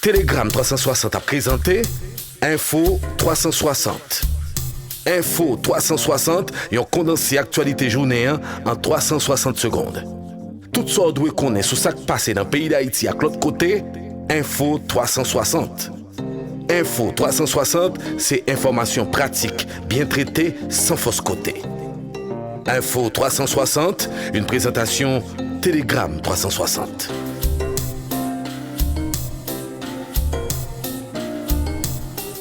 Telegram 360 a présenté Info 360. Info 360 et on condensé actualité journée en 360 secondes. Tout ça doit connaître sur ce qui passe dans le pays d'Haïti à l'autre côté. Info 360. Info 360, c'est information pratique, bien traitée, sans fausse côté. Info 360, une présentation Telegram 360.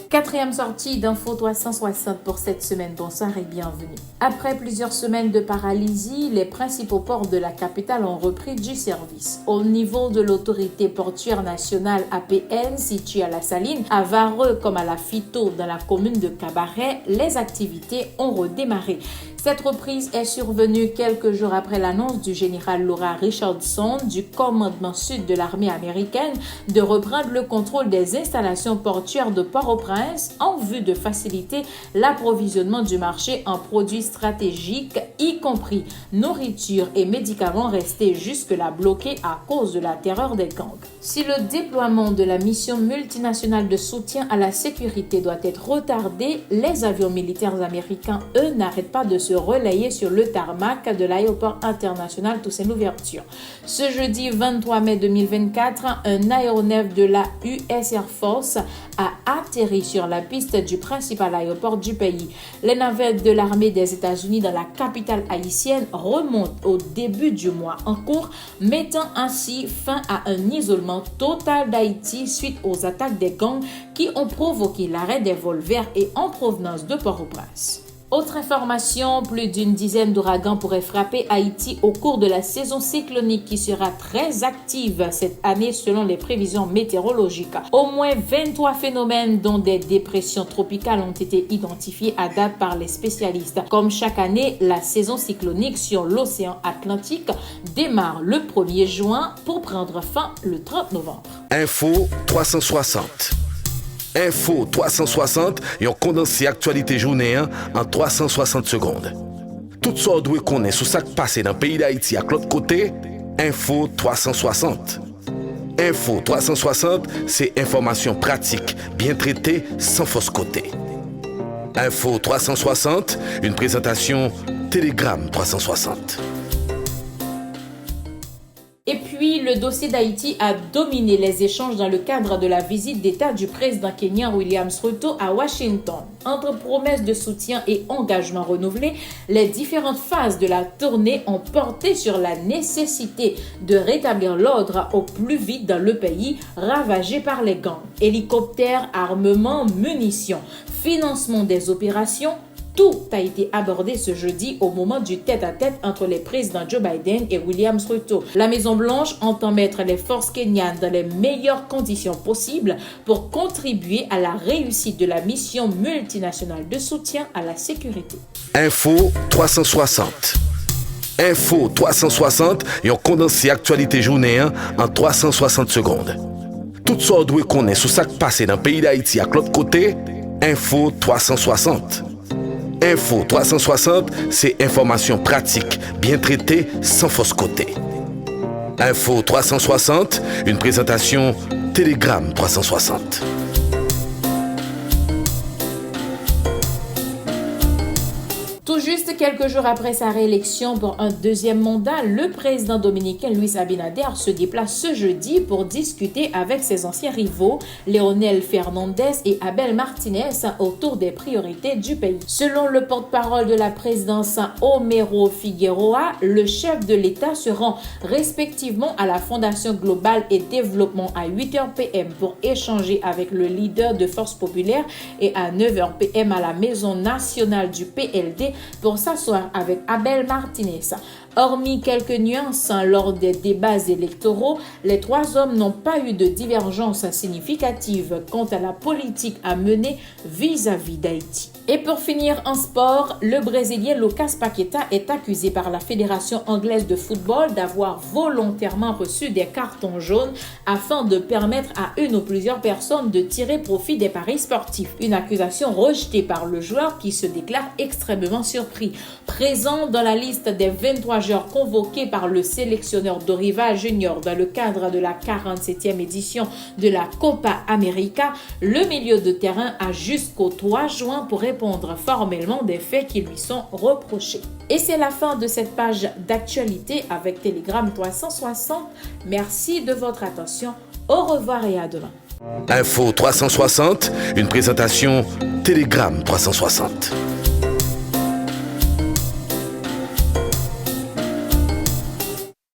Quatrième sortie d'Info 360 pour cette semaine. Bonsoir et bienvenue. Après plusieurs semaines de paralysie, les principaux ports de la capitale ont repris du service. Au niveau de l'autorité portuaire nationale APN, située à La Saline, à Vareux comme à la Fito dans la commune de Cabaret, les activités ont redémarré. Cette reprise est survenue quelques jours après l'annonce du général Laura Richardson du commandement sud de l'armée américaine de reprendre le contrôle des installations portuaires de Port-au-Prince en vue de faciliter l'approvisionnement du marché en produits stratégiques, y compris nourriture et médicaments restés jusque-là bloqués à cause de la terreur des gangs. Si le déploiement de la mission multinationale de soutien à la sécurité doit être retardé, les avions militaires américains, eux, n'arrêtent pas de se relayer sur le tarmac de l'aéroport international Toussaint Louverture. Ce jeudi 23 mai 2024, un aéronef de la US Air Force a atterri sur la piste du principal aéroport du pays. Les navettes de l'armée des États-Unis dans la capitale haïtienne remontent au début du mois en cours, mettant ainsi fin à un isolement total d'Haïti suite aux attaques des gangs qui ont provoqué l'arrêt des vols vers et en provenance de Port-au-Prince. Autre information, plus d'une dizaine d'ouragans pourraient frapper Haïti au cours de la saison cyclonique qui sera très active cette année selon les prévisions météorologiques. Au moins 23 phénomènes dont des dépressions tropicales ont été identifiés à date par les spécialistes. Comme chaque année, la saison cyclonique sur l'océan Atlantique démarre le 1er juin pour prendre fin le 30 novembre. Info 360. Info 360 et on condensé actualité journée en 360 secondes. Tout ça doit connaître sur ce qui passe dans le pays d'Haïti à l'autre côté. Info 360. Info 360, c'est information pratique, bien traitée, sans fausse côté. Info 360, une présentation Telegram 360. Et puis, le dossier d'Haïti a dominé les échanges dans le cadre de la visite d'État du président kenyan William Ruto à Washington. Entre promesses de soutien et engagements renouvelés, les différentes phases de la tournée ont porté sur la nécessité de rétablir l'ordre au plus vite dans le pays ravagé par les gangs. Hélicoptères, armements, munitions, financement des opérations. Tout a été abordé ce jeudi au moment du tête-à-tête entre les présidents Joe Biden et William Ruto. La Maison-Blanche entend mettre les forces kenyanes dans les meilleures conditions possibles pour contribuer à la réussite de la mission multinationale de soutien à la sécurité. Info 360. Info 360 et on condensé actualité journée en 360 secondes. Tout ça doit connaître sur ce qui passe dans le pays d'Haïti à l'autre côté. Info 360. Info 360, c'est information pratique, bien traitée, sans fausse côté. Info 360, une présentation Telegram 360. Tout juste quelques jours après sa réélection pour un deuxième mandat, le président dominicain Luis Abinader se déplace ce jeudi pour discuter avec ses anciens rivaux, Leonel Fernandez et Abel Martinez, autour des priorités du pays. Selon le porte-parole de la présidence Homero Figueroa, le chef de l'État se rend respectivement à la Fondation Globale et Développement à 8h PM pour échanger avec le leader de Force Populaire et à 9h PM à la Maison nationale du PLD pour s'asseoir avec Abel Martinez. Hormis quelques nuances lors des débats électoraux, les trois hommes n'ont pas eu de divergence significative quant à la politique à mener vis-à-vis d'Haïti. Et pour finir en sport, le Brésilien Lucas Paqueta est accusé par la Fédération anglaise de football d'avoir volontairement reçu des cartons jaunes afin de permettre à une ou plusieurs personnes de tirer profit des paris sportifs. Une accusation rejetée par le joueur qui se déclare extrêmement surpris. Présent dans la liste des 23 majeur convoqué par le sélectionneur Dorival Junior dans le cadre de la 47e édition de la Copa América, le milieu de terrain a jusqu'au 3 juin pour répondre formellement des faits qui lui sont reprochés. Et c'est la fin de cette page d'actualité avec Telegram 360. Merci de votre attention. Au revoir et à demain. Info 360, une présentation Telegram 360.